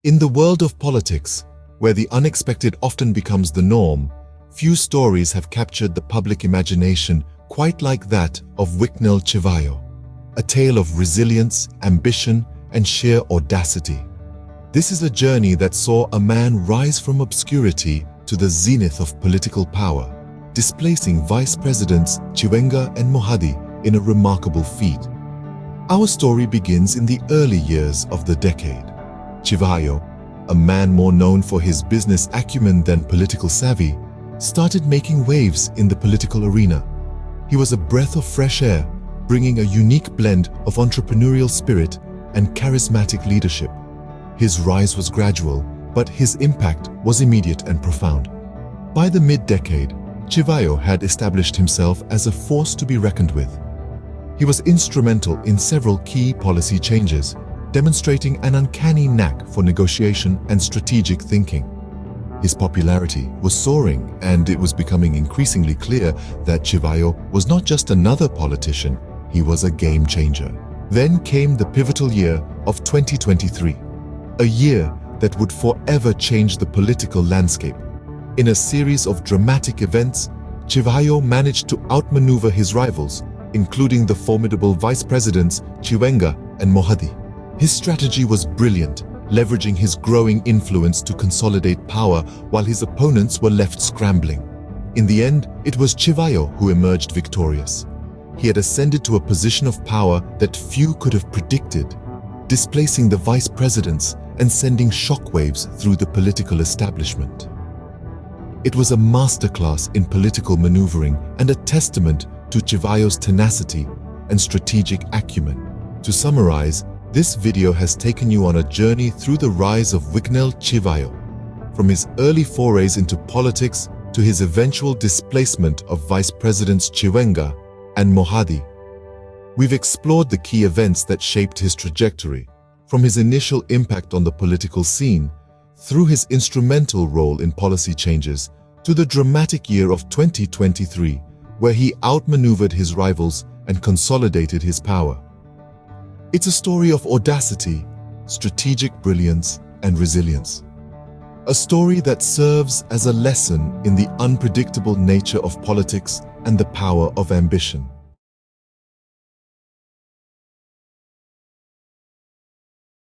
In the world of politics, where the unexpected often becomes the norm, few stories have captured the public imagination quite like that of Wicknell Chivhayo, a tale of resilience, ambition, and sheer audacity. This is a journey that saw a man rise from obscurity to the zenith of political power, displacing Vice Presidents Chiwenga and Mohadi in a remarkable feat. Our story begins in the early years of the decade. Chivhayo, a man more known for his business acumen than political savvy, started making waves in the political arena. He was a breath of fresh air, bringing a unique blend of entrepreneurial spirit and charismatic leadership. His rise was gradual, but his impact was immediate and profound. By the mid-decade, Chivhayo had established himself as a force to be reckoned with. He was instrumental in several key policy changes, demonstrating an uncanny knack for negotiation and strategic thinking. His popularity was soaring, and it was becoming increasingly clear that Chivhayo was not just another politician, he was a game changer. Then came the pivotal year of 2023, a year that would forever change the political landscape. In a series of dramatic events, Chivhayo managed to outmaneuver his rivals, including the formidable Vice Presidents Chiwenga and Mohadi. His strategy was brilliant, leveraging his growing influence to consolidate power while his opponents were left scrambling. In the end, it was Chivhayo who emerged victorious. He had ascended to a position of power that few could have predicted, displacing the vice presidents and sending shockwaves through the political establishment. It was a masterclass in political maneuvering and a testament to Chivhayo's tenacity and strategic acumen. To summarize, this video has taken you on a journey through the rise of Wicknell Chivhayo, from his early forays into politics to his eventual displacement of Vice Presidents Chiwenga and Mohadi. We've explored the key events that shaped his trajectory, from his initial impact on the political scene, through his instrumental role in policy changes, to the dramatic year of 2023, where he outmaneuvered his rivals and consolidated his power. It's a story of audacity, strategic brilliance, and resilience. A story that serves as a lesson in the unpredictable nature of politics and the power of ambition.